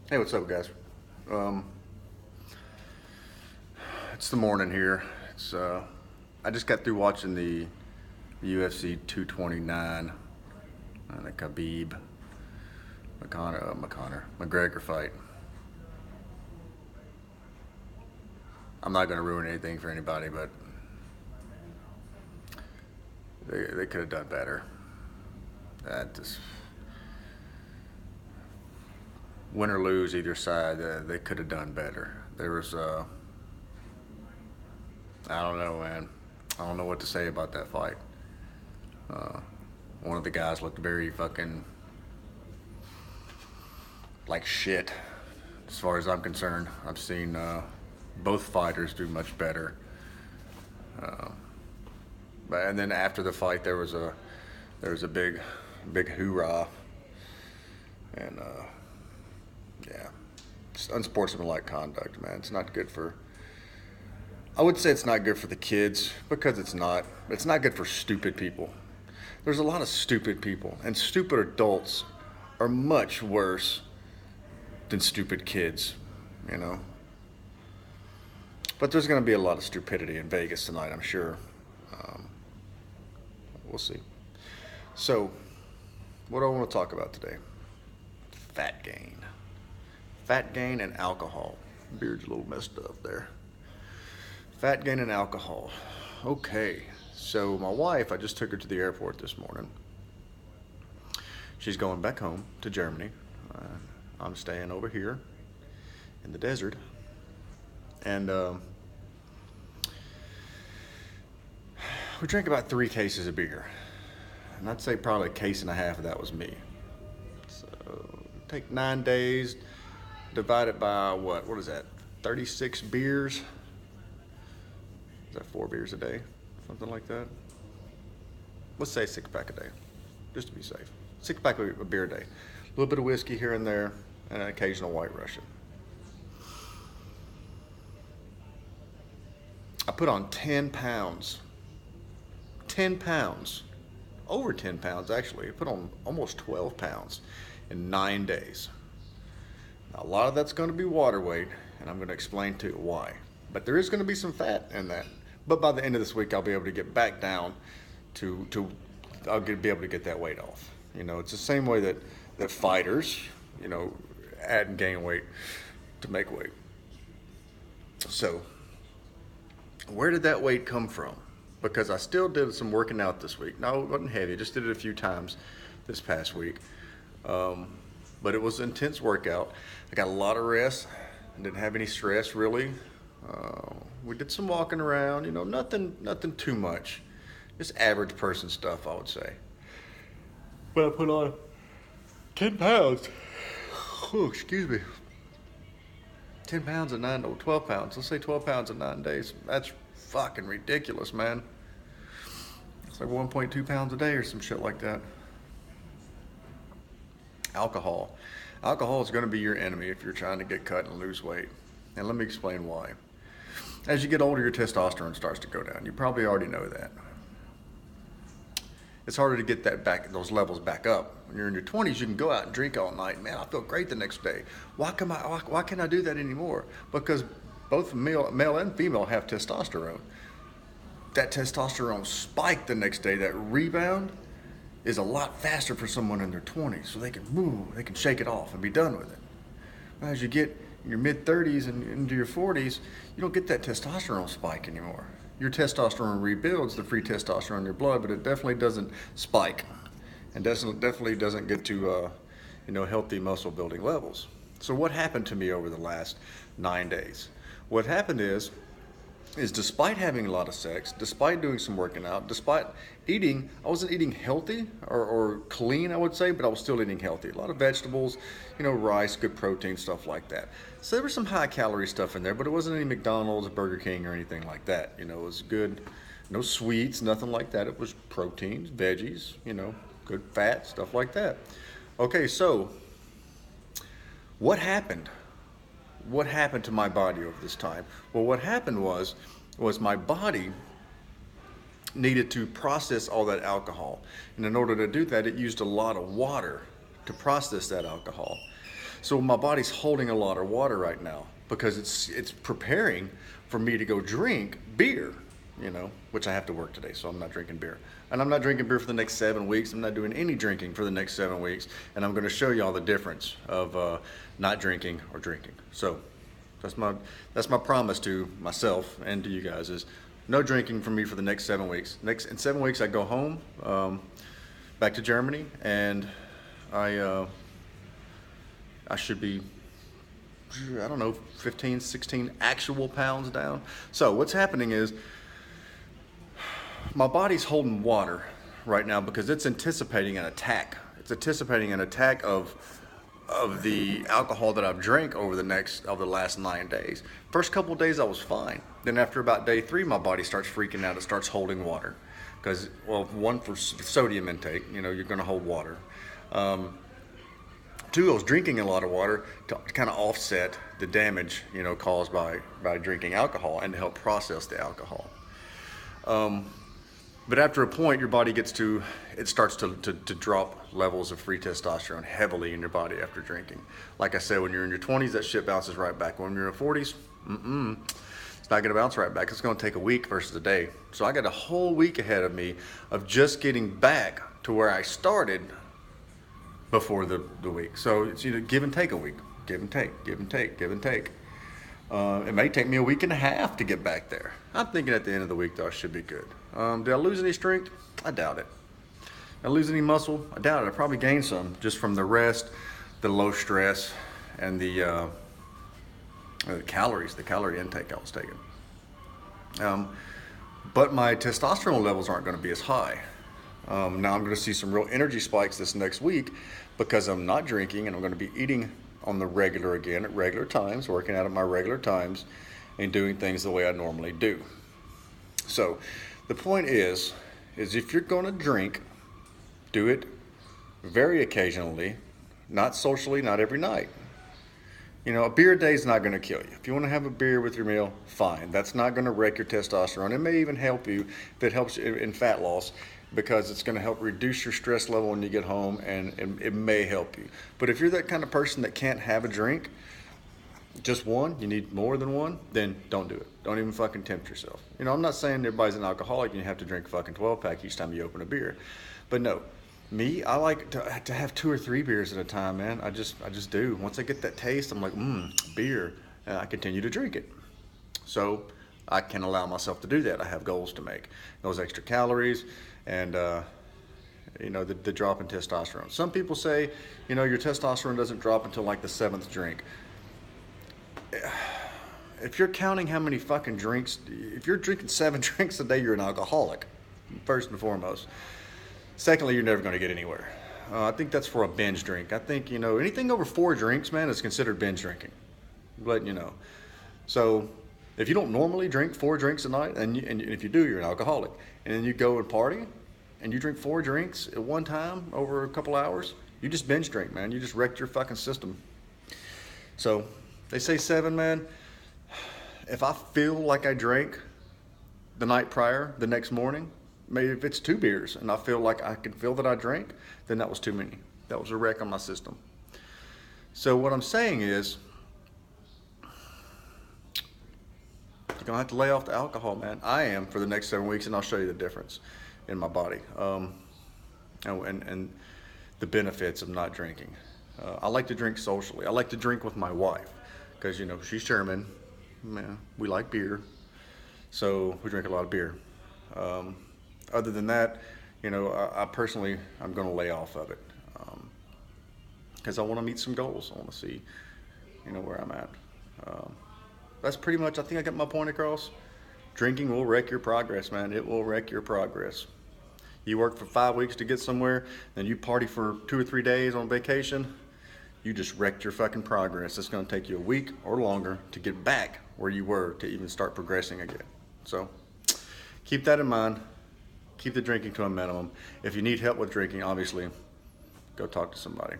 Hey, what's up, guys? Um, it's the morning here. I just got through watching the UFC 229 and the Khabib McGregor fight. I'm not gonna ruin anything for anybody, but they could have done better. That just win or lose either side, they could have done better. There was I don't know, man. I don't know what to say about that fight. Uh, One of the guys looked very fucking like shit. As far as I'm concerned, I've seen both fighters do much better. Uh, and then after the fight, there was a big hoorah, and yeah, just unsportsmanlike conduct, man. It's not good for. I would say it's not good for the kids because it's not. It's not good for stupid people. There's a lot of stupid people, and stupid adults are much worse than stupid kids, you know. But there's going to be a lot of stupidity in Vegas tonight, I'm sure. Um, we'll see. So, what do I want to talk about today? Fat gain. Fat gain and alcohol. Beard's a little messed up there. Fat gain and alcohol. Okay, so my wife, I just took her to the airport this morning. She's going back home to Germany. I'm staying over here in the desert. And we drank about 3 cases of beer. And I'd say probably a case and a half of that was me. So take 9 days, divide it by what is that? 36 beers? Is that 4 beers a day? Something like that? Let's say 6-pack a day, just to be safe. 6-pack of beer a day. A little bit of whiskey here and there, and an occasional White Russian. I put on 10 pounds. 10 pounds. Over 10 pounds, actually. I put on almost 12 pounds in 9 days. Now, a lot of that's going to be water weight, and I'm going to explain to you why. But there is going to be some fat in that. But by the end of this week, I'll be able to get back down to be able to get that weight off. You know, it's the same way that fighters, you know, add and gain weight to make weight. So, where did that weight come from? Because I still did some working out this week. No, it wasn't heavy. I just did it a few times this past week. But it was an intense workout. I got a lot of rest. I didn't have any stress really. We did some walking around. You know, nothing too much. Just average person stuff, I would say. But I put on 10 pounds. Oh, excuse me. 10 pounds in 12 pounds. Let's say 12 pounds in 9 days. That's fucking ridiculous, man. It's like 1.2 pounds a day or some shit like that. Alcohol. Alcohol is going to be your enemy if you're trying to get cut and lose weight. And let me explain why. As you get older, your testosterone starts to go down. You probably already know that. It's harder to get those levels back up. When you're in your 20s, you can go out and drink all night. Man, I feel great the next day. Why can't I do that anymore? Because both male and female have testosterone. That testosterone spike the next day, that rebound, is a lot faster for someone in their 20s. So they can shake it off and be done with it. As you get in your mid-30s and into your 40s, you don't get that testosterone spike anymore. Your testosterone rebuilds the free testosterone in your blood, but it definitely doesn't spike, and definitely doesn't get to healthy muscle building levels. So what happened to me over the last 9 days? What happened is despite having a lot of sex, despite doing some working out, despite eating, I wasn't eating healthy or clean, I would say, but I was still eating healthy. A lot of vegetables, rice, good protein, stuff like that. So there was some high calorie stuff in there, but it wasn't any McDonald's, Burger King, or anything like that. It was good, no sweets, nothing like that. It was proteins, veggies, good fat, stuff like that. Okay, so what happened? What happened to my body over this time? Well, what happened was my body needed to process all that alcohol. And in order to do that, it used a lot of water to process that alcohol. So my body's holding a lot of water right now because it's preparing for me to go drink beer, which I have to work today, so I'm not drinking beer. And I'm not drinking beer for the next 7 weeks. I'm not doing any drinking for the next 7 weeks. And I'm going to show you all the difference of not drinking or drinking. So that's my promise to myself and to you guys is no drinking for me for the next 7 weeks. In 7 weeks, I go home, back to Germany, and I should be, I don't know, 15, 16 actual pounds down. So what's happening is my body's holding water right now because it's anticipating an attack. It's anticipating an attack of the alcohol that I've drank over the last 9 days. First couple of days I was fine. Then after about day 3, my body starts freaking out. It starts holding water because, well, one, for sodium intake, you're going to hold water. 2, I was drinking a lot of water to kind of offset the damage, caused by drinking alcohol and to help process the alcohol. But after a point, your body starts to drop levels of free testosterone heavily in your body after drinking. Like I said, when you're in your 20s, that shit bounces right back. When you're in your 40s, it's not gonna bounce right back. It's gonna take a week versus a day. So I got a whole week ahead of me of just getting back to where I started before the week. So it's give and take a week, give and take, give and take, give and take. It may take me a week and a half to get back there. I'm thinking at the end of the week, though, I should be good. Did I lose any strength? I doubt it. Did I lose any muscle? I doubt it. I probably gained some just from the rest, the low stress, and the calories, the calorie intake I was taking. But my testosterone levels aren't going to be as high. Now I'm going to see some real energy spikes this next week because I'm not drinking and I'm going to be eating on the regular again at regular times, working out at my regular times and doing things the way I normally do. So the point is if you're going to drink, do it very occasionally, not socially, not every night. A beer a day is not going to kill you. If you want to have a beer with your meal, fine. That's not going to wreck your testosterone. It may even help you if it helps in fat loss, because it's going to help reduce your stress level when you get home, and it may help you. But if you're that kind of person that can't have a drink, just one, you need more than one, then don't do it. Don't even fucking tempt yourself. I'm not saying everybody's an alcoholic and you have to drink a fucking 12-pack each time you open a beer. But no, me, I like to have 2 or 3 beers at a time, man. I just do. Once I get that taste, I'm like, beer, and I continue to drink it. So I can allow myself to do that. I have goals to make. Those extra calories and, the drop in testosterone. Some people say, your testosterone doesn't drop until like the 7th drink. If you're counting how many fucking drinks, if you're drinking 7 drinks a day, you're an alcoholic, first and foremost. Secondly, you're never going to get anywhere. I think that's for a binge drink. I think, anything over 4 drinks, man, is considered binge drinking. I'm letting you know. So if you don't normally drink 4 drinks a night, and if you do, you're an alcoholic, and then you go and party, and you drink 4 drinks at one time over a couple hours, you just binge drink, man. You just wrecked your fucking system. So they say 7, man. If I feel like I drank the night prior, the next morning, maybe if it's 2 beers and I feel like I can feel that I drank, then that was too many. That was a wreck on my system. So what I'm saying is, you're gonna have to lay off the alcohol, man. I am for the next 7 weeks, and I'll show you the difference in my body and the benefits of not drinking. I like to drink socially. I like to drink with my wife because she's German. Man, we like beer, so we drink a lot of beer. Other than that, I personally, I'm going to lay off of it because I want to meet some goals. I want to see, where I'm at. That's pretty much, I think I got my point across. Drinking will wreck your progress, man. It will wreck your progress. You work for 5 weeks to get somewhere, then you party for 2 or 3 days on vacation, you just wrecked your fucking progress. It's going to take you a week or longer to get back where you were to even start progressing again. So keep that in mind. Keep the drinking to a minimum. If you need help with drinking, obviously, go talk to somebody.